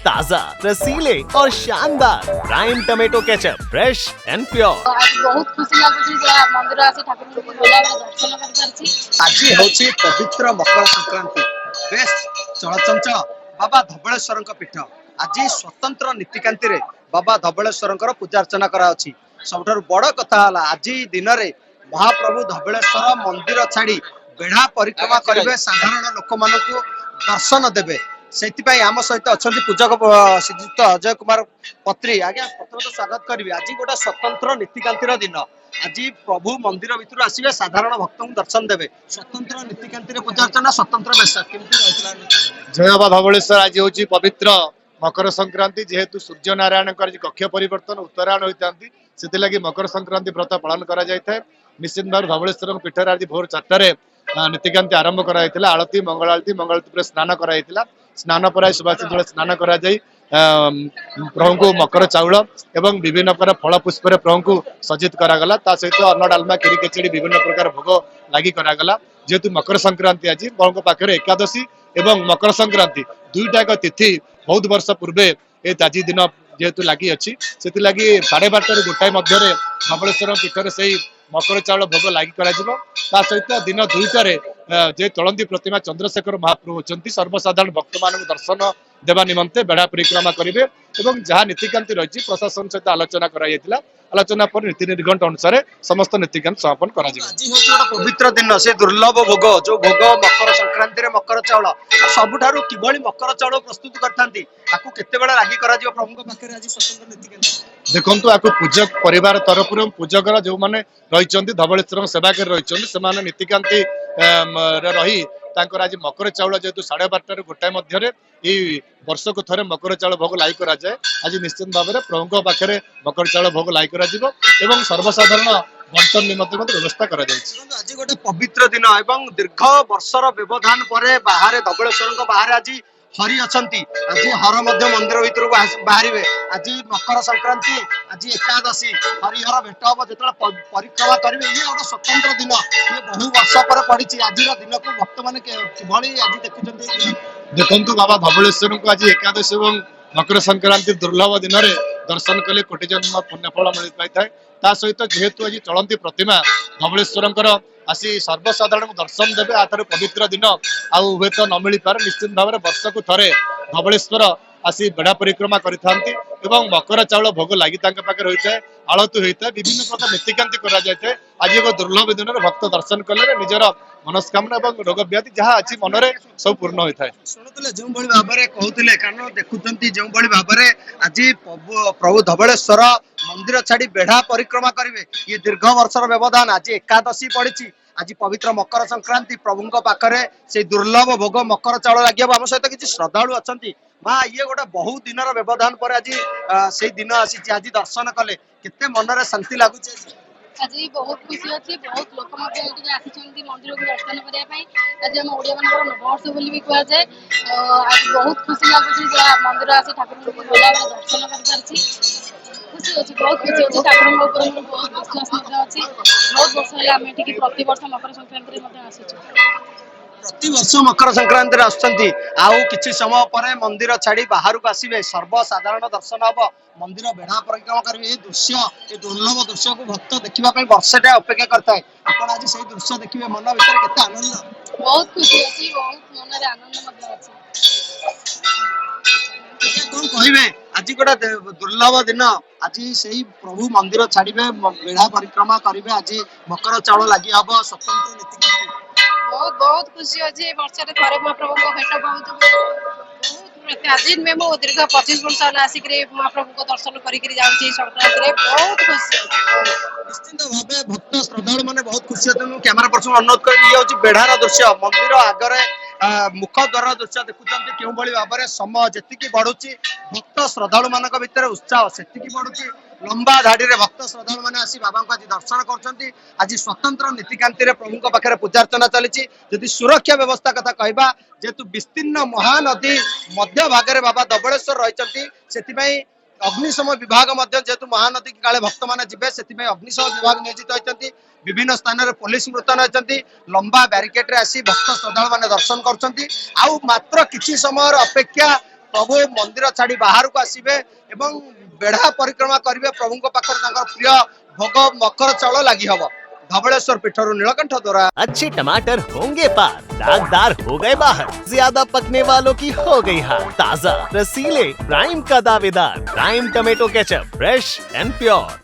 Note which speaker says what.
Speaker 1: ताजा, रसीले और शानदार prime tomato ketchup, fresh and pure.
Speaker 2: आज बहुत खुशी लाଗୁଛି ଯେ ମନ୍ଦିର ଆସି ଠାକୁରଙ୍କୁ ଭଲ ଭାବରେ ଦର୍ଶନ କରିପାରିଛି।
Speaker 3: ଆଜି ହେଉଛି ପବିତ୍ର ମକର ସଂକ୍ରାନ୍ତି। ବେଶ ଚଳଚଞ୍ଚଳ ବାବା ଧବଳେଶ୍ୱରଙ୍କ ପୀଠ। ଆଜି ସ୍ୱତନ୍ତ୍ର ନୀତିକାନ୍ତିରେ ବାବା ଧବଳେଶ୍ୱରଙ୍କର ପୂଜାର୍ଚ୍ଚନା କରାଯାଉଛି। ସବୁଠାରୁ ବଡ଼ କଥା ହେଲା ଆଜି ଦିନରେ ମହାପ୍ରଭୁ ଧବଳେଶ୍ୱର ମନ୍ଦିର ଛାଡ଼ି ବେଢ଼ା ପରିକ୍ରମା କରିବେ, ସାଧାରଣ ଲୋକମାନଙ୍କୁ ଦର୍ଶନ ଦେବେ। ସେଥିପାଇଁ ଆମ ସହିତ ଅଛନ୍ତି ପୂଜକ ଶ୍ରୀଯୁକ୍ତ ଅଜୟ କୁମାର ପତ୍ରୀ। ଆଜ୍ଞା, ପ୍ରଥମତଃ ସ୍ୱାଗତ କରିବି। ଆଜି ଗୋଟେ ସ୍ୱତନ୍ତ୍ର ନୀତିକାନ୍ତିର ଦିନ। ଆଜି ପ୍ରଭୁ ମନ୍ଦିର ଭିତରୁ ଆସିବେ, ସାଧାରଣ ଭକ୍ତଙ୍କୁ ଦର୍ଶନ ଦେବେ। ସ୍ୱତନ୍ତ୍ର ନୀତିକାନ୍ତିରେ ପୂଜାର୍ଚ୍ଚନା, ସ୍ୱତନ୍ତ୍ର ବେଶ କେମିତି ରହିଥିଲା?
Speaker 4: ଜୟ ବାବା ଧବଳେଶ୍ୱର। ଆଜି ହେଉଛି ପବିତ୍ର ମକର ସଂକ୍ରାନ୍ତି। ଯେହେତୁ ସୂର୍ଯ୍ୟ ନାରାୟଣଙ୍କର ଆଜି କକ୍ଷ ପରିବର୍ତ୍ତନ ଉତ୍ତରାୟଣ ହୋଇଥାନ୍ତି, ସେଥିଲାଗି ମକର ସଂକ୍ରାନ୍ତି ବ୍ରତ ପାଳନ କରାଯାଇଥାଏ। ନିଶ୍ଚିତ ଭାବରେ ଧବଳେଶ୍ୱରଙ୍କ ପୀଠରେ ଆଜି ଭୋର 4ଟାରେ ନୀତିକାନ୍ତି ଆରମ୍ଭ କରାଯାଇଥିଲା। ଆଳତୀ, ମଙ୍ଗଳ ପରେ ସ୍ନାନ କରାଯାଇଥିଲା। ସ୍ନାନ ପରେ ସୁବାସିତ ଜଳ ସ୍ନାନ କରାଯାଇ ପ୍ରଭୁଙ୍କୁ ମକର ଚାଉଳ ଏବଂ ବିଭିନ୍ନ ପ୍ରକାର ଫଳ ପୁଷ୍ପରେ ପ୍ରଭୁଙ୍କୁ ସଜ୍ଜିତ କରାଗଲା। ତା ସହିତ ଅନ୍ନ, ଡାଲମା, କ୍ଷୀରି, ଖେଚେଡ଼ି ବିଭିନ୍ନ ପ୍ରକାର ଭୋଗ ଲାଗି କରାଗଲା। ଯେହେତୁ ମକର ସଂକ୍ରାନ୍ତି ଆଜି ପ୍ରଭୁଙ୍କ ପାଖରେ ଏକାଦଶୀ ଏବଂ ମକର ସଂକ୍ରାନ୍ତି ଦୁଇଟା ଏକ ତିଥି ବହୁତ ବର୍ଷ ପୂର୍ବେ ଆଜି ଦିନ ଯେହେତୁ ଲାଗି ଅଛି, ସେଥିଲାଗି 12:30ରୁ 1ଟା ମଧ୍ୟରେ ଧବଳେଶ୍ୱର ପୀଠରେ ସେଇ ମକର ଚାଉଳ ଭୋଗ ଲାଗି କରାଯିବ। ତା ସହିତ ଦିନ 2ଟାରେ ଯେ ଚଳନ୍ତି ପ୍ରତିମା ଚନ୍ଦ୍ରଶେଖର ମହାପ୍ରଭୁ ଅଛନ୍ତି, ସର୍ବସାଧାରଣ ଭକ୍ତମାନଙ୍କୁ ଦର୍ଶନ ଦେବା ନିମନ୍ତେ ବେଢ଼ା ପରିକ୍ରମା କରିବେ ଏବଂ ଯାହା ନୀତିକାନ୍ତି ରହିଛି ପ୍ରଶାସନ ସହିତ ଆଲୋଚନା କରାଯାଇଥିଲା। ଆଲୋଚନା ପରେ ନୀତି ନିର୍ଘଣ୍ଟ ଅନୁସାରେ ସମସ୍ତ ନୀତିକାନ୍ତି ସମାପନ କରାଯିବ।
Speaker 3: ଆଜି ହେଉଛି ଗୋଟେ ପବିତ୍ର ଦିନ, ସେ ଦୁର୍ଲଭ ଭୋଗ, ଯୋଉ ଭୋଗ ମକର ସଂକ୍ରାନ୍ତିରେ ମକର ଚାଉଳ। ସବୁଠାରୁ କିଭଳି ମକର ଚାଉଳ ପ୍ରସ୍ତୁତ କରିଥାନ୍ତି, ତାକୁ କେତେବେଳେ ଲାଗି କରାଯିବ ପ୍ରଭୁଙ୍କ ପାଖରେ ଆଜି ସ୍ୱତନ୍ତ୍ର ନୀତିକାନ୍ତି?
Speaker 4: ଦେଖନ୍ତୁ, ଆକୁ ପୂଜକ ପରିବାର ତରଫରୁ ପୂଜକର ଯୋଉମାନେ ରହିଛନ୍ତି, ଧବଳେଶ୍ୱରଙ୍କ ସେବାକାରୀ ରହିଛନ୍ତି, ସେମାନେ ନୀତିକାନ୍ତି ରହି ତାଙ୍କର ଆଜି ମକର ଚାଉଳ ଯେହେତୁ 12:30ରୁ 1ଟା ମଧ୍ୟରେ ଏଇ ବର୍ଷକୁ ଥରେ ମକର ଚାଉଳ ଭୋଗ ଲାଗି କରାଯାଏ। ଆଜି ନିଶ୍ଚିତ ଭାବରେ ପ୍ରଭୁଙ୍କ ପାଖରେ ମକର ଚାଉଳ ଭୋଗ ଲାଗି କରାଯିବ ଏବଂ ସର୍ବସାଧାରଣ ବଣ୍ଟନ ନିମନ୍ତେ ମଧ୍ୟ ବ୍ୟବସ୍ଥା କରାଯାଇଛି।
Speaker 3: ଆଜି ଗୋଟେ ପବିତ୍ର ଦିନ ଏବଂ ଦୀର୍ଘ ବର୍ଷର ବ୍ୟବଧାନ ପରେ ବାହାରେ ଧବଳେଶ୍ୱରଙ୍କ ବାହାରେ ଆଜି ହରି ଅଛନ୍ତି। ଆଜି ହର ମଧ୍ୟ ମନ୍ଦିର ଭିତରକୁ ବାହାରିବେ। ଆଜି ମକର ସଂକ୍ରାନ୍ତି, ଆଜି ଏକାଦଶୀ, ହରିହର ଭେଟ ହବ ଯେତେବେଳେ ପରିକ୍ରମା କରିବେ। ଇଏ ଗୋଟେ ସ୍ୱତନ୍ତ୍ର ଦିନ, ଇଏ ବହୁ ବର୍ଷ ପରେ ପଡିଛି। ଆଜିର ଦିନକୁ ଭକ୍ତମାନେ କିଭଳି ଆଜି ଦେଖୁଛନ୍ତି?
Speaker 4: ଦେଖନ୍ତୁ, ବାବା ଧବଳେଶ୍ୱରଙ୍କୁ ଆଜି ଏକାଦଶୀ ଏବଂ ମକର ସଂକ୍ରାନ୍ତି ଦୁର୍ଲଭ ଦିନରେ ଦର୍ଶନ କଲେ କୋଟି ଜନ୍ମ ପୁଣ୍ୟଫଳ ମିଳିପାରିଥାଏ। ତା ସହିତ ଯେହେତୁ ଆଜି ଚଳନ୍ତି ପ୍ରତିମା ଧବଳେଶ୍ୱରଙ୍କର ଆସି ସର୍ବସାଧାରଣଙ୍କୁ ଦର୍ଶନ ଦେବେ, ଆଠାରୁ ପବିତ୍ର ଦିନ ଆଉ ହୁଏତ ନ ମିଳିପାରେ। ନିଶ୍ଚିତ ଭାବରେ ବର୍ଷକୁ ଥରେ ଧବଳେଶ୍ୱର ଆସି ବେଢ଼ା ପରିକ୍ରମା କରିଥାନ୍ତି ଏବଂ ମକର ଚାଉଳ ଭୋଗ ଲାଗି ତାଙ୍କ ପାଖରେ ହୋଇଥାଏ, ଆଳତୀ ହୋଇଥାଏ, ବିଭିନ୍ନ ପ୍ରକାର ନୀତିକାନ୍ତି କରାଯାଇଥାଏ। ଆଜି ଏକ ଦୁର୍ଲଭ ଦିନରେ ଭକ୍ତ ଦର୍ଶନ କଲେ ନିଜର ମନସ୍କାମନା ଏବଂ ରୋଗ ବ୍ୟାଧି ଯାହା ଅଛି ମନରେ ସବୁ ପୂର୍ଣ୍ଣ ହୋଇଥାଏ।
Speaker 3: ଶୁଣୁଥିଲେ ଯେଉଁଭଳି ଭାବରେ କହୁଥିଲେ, କାରଣ ଦେଖୁଛନ୍ତି ଯେଉଁଭଳି ଭାବରେ ଆଜି ପ୍ରଭୁ ଧବଳେଶ୍ୱର ମନ୍ଦିର ଛାଡି ବେଢା ପରିକ୍ରମା କରିବେ। ଇଏ ଦୀର୍ଘ ବର୍ଷର ବ୍ୟବଧାନ। ଆଜି ଏକାଦଶୀ ପଡିଛି, ଆଜି ପବିତ୍ର ମକର ସଂକ୍ରାନ୍ତି। ପ୍ରଭୁଙ୍କ ପାଖରେ ସେଇ ଦୁର୍ଲଭ ଭୋଗ ମକର ଚାଉଳ ଲାଗିବ। ଆମ ସହିତ କିଛି ଶ୍ରଦ୍ଧାଳୁ ଅଛନ୍ତି। ମା, ଇଏ ଗୋଟେ ବହୁ ଦିନର ବ୍ୟବଧାନ ପରେ ଆଜି ସେଇ ଦିନ ଆସିଛି। ଆଜି ଦର୍ଶନ କଲେ କେତେ ମନରେ ଶାନ୍ତି ଲାଗୁଛି?
Speaker 2: ଆଜି ବହୁତ ଖୁସି ଅଛି। ବହୁତ ଲୋକ ମଧ୍ୟ ଏଠିକି ଆସିଛନ୍ତି ମନ୍ଦିରକୁ ଦର୍ଶନ କରିବା ପାଇଁ। ଆଜି ଆମ ଓଡ଼ିଆ ମାନଙ୍କର ନବବର୍ଷ ବୋଲି ବି କୁହାଯାଏ। ଆଜି ବହୁତ ଖୁସି ଲାଗୁଛି ଯେ ମନ୍ଦିର ଆସି ଠାକୁରଙ୍କୁ ଭଲ ଭାବରେ ଦର୍ଶନ କରିପାରିଛି। ଖୁସି ଅଛି, ବହୁତ ଖୁସି ଅଛି। ଠାକୁରଙ୍କ ଉପରେ ମୋର ବହୁତ ବିଶ୍ୱାସ ମଧ୍ୟ ଅଛି। ବହୁତ ବର୍ଷ ହେଲା ଆମେ ଏଠିକି ପ୍ରତିବର୍ଷ ମକର ସଂକ୍ରାନ୍ତିରେ ମଧ୍ୟ ଆସୁଛୁ।
Speaker 3: ପ୍ରତିବର୍ଷ ମକର ସଂକ୍ରାନ୍ତିରେ ଆସୁଛନ୍ତି, ଆଉ କିଛି ସମୟ ପରେ ମନ୍ଦିର ଛାଡି ବାହାରକୁ ଆସିବେ, ସର୍ବସାଧାରଣ ଦର୍ଶନ ହବ, ମନ୍ଦିର ବେଢା ପରିକ୍ରମା କରିବେ। ଏ ଦୃଶ୍ୟ, ଏ ଦୁର୍ଲଭ ଦୃଶ୍ୟକୁ ଭକ୍ତ ଦେଖିବା ପାଇଁ ବର୍ଷଟା ଅପେକ୍ଷା କରିଥାଏ। ଆପଣ ଆଜି ସେଇ ଦୃଶ୍ୟ ଦେଖିବେ, ମନ ଭିତରେ କେତେ ଆନନ୍ଦ?
Speaker 2: ବହୁତ ଖୁସି ଅଛି, ବହୁତ ମନରେ ଆନନ୍ଦ ମଧ୍ୟ ଅଛି।
Speaker 3: କଣ କହିବେ? ଆଜି ଗୋଟେ ଦୁର୍ଲଭ ଦିନ। ଆଜି ସେଇ ପ୍ରଭୁ ମନ୍ଦିର ଛାଡିବେ, ବେଢା ପରିକ୍ରମା କରିବେ, ଆଜି ମକର ଚାଉଳ ଲାଗି ହବ, ସ୍ୱତନ୍ତ୍ର ନୀତିକାନ୍ତି।
Speaker 2: ବହୁତ ବହୁତ ଖୁସି ଅଛି। ବର୍ଷରେ ଥରେ ମହାପ୍ରଭୁଙ୍କ ଭେଟ ବହୁତ ଆଜି ନୁହେଁ, ମୁଁ ଦୀର୍ଘ 25 ବର୍ଷ ହେଲା ଆସିକିରି ମହାପ୍ରଭୁଙ୍କ ଦର୍ଶନ କରିକିରି ଯାଉଛି ସଂକ୍ରାନ୍ତିରେ। ବହୁତ ଖୁସି ଅଛି।
Speaker 3: ନିଶ୍ଚିନ୍ତ ଭାବେ ଭକ୍ତ ଶ୍ରଦ୍ଧାଳୁ ମାନେ ବହୁତ ଖୁସି ଅଛନ୍ତି। କ୍ୟାମେରା ପର୍ସନ ଅନୁରୋଧ କରିବି, ଇଏ ହଉଛି ବେଢାର ଦୃଶ୍ୟ। ମନ୍ଦିର ଆଗରେ ମୁଖ ଦ୍ୱାର ଦୃଶ୍ୟ ଦେଖୁଛନ୍ତି କେଉଁଭଳି ଭାବରେ ସମୟ ଯେତିକି ବଢୁଛି, ଭକ୍ତ ଶ୍ରଦ୍ଧାଳୁ ମାନଙ୍କ ଭିତରେ ଉତ୍ସାହ ସେତିକି ବଢୁଛି। ଲମ୍ବା ଧାଡିରେ ଭକ୍ତ ଶ୍ରଦ୍ଧାଳୁ ମାନେ ଆସି ବାବାଙ୍କୁ ଆଜି ଦର୍ଶନ କରୁଛନ୍ତି। ଆଜି ସ୍ୱତନ୍ତ୍ର ନୀତିକାନ୍ତିରେ ପ୍ରଭୁଙ୍କ ପାଖରେ ପୂଜାର୍ଚ୍ଚନା ଚାଲିଛି। ଯଦି ସୁରକ୍ଷା ବ୍ୟବସ୍ଥା କଥା କହିବା, ଯେହେତୁ ବିସ୍ତୀର୍ଣ୍ଣ ମହାନଦୀ ମଧ୍ୟ ଭାଗରେ ବାବା ଧବଳେଶ୍ୱର ରହିଛନ୍ତି, ସେଥିପାଇଁ ଅଗ୍ନିଶମ ବିଭାଗ ମଧ୍ୟ ଯେହେତୁ ମହାନଦୀ କାଳେ ଭକ୍ତମାନେ ଯିବେ, ସେଥିପାଇଁ ଅଗ୍ନିଶମ ବିଭାଗ ନିୟୋଜିତ ହୋଇଛନ୍ତି। ବିଭିନ୍ନ ସ୍ଥାନରେ ପୋଲିସ ମୁତୟନ ହୋଇଛନ୍ତି। ଲମ୍ବା ବ୍ୟାରିକେଡରେ ଆସି ଭକ୍ତ ଶ୍ରଦ୍ଧାଳୁ ମାନେ ଦର୍ଶନ କରୁଛନ୍ତି। ଆଉ ମାତ୍ର କିଛି ସମୟର ଅପେକ୍ଷା, प्रभु मंदिर छाड़ी बाहर को आसबे एवं बेढ़ा परिक्रमा करेंगे प्रभु पाखर प्रिय भोग मकर चाउल लगी हम। धवलेश्वर पीठर नीलकंठ द्वारा।
Speaker 1: अच्छे टमाटर होंगे पार, दागदार हो गए बाहर, ज्यादा पकने वालों की हो गई हार। ताजा रसीले प्राइम का दावेदार prime tomato ketchup, fresh and pure.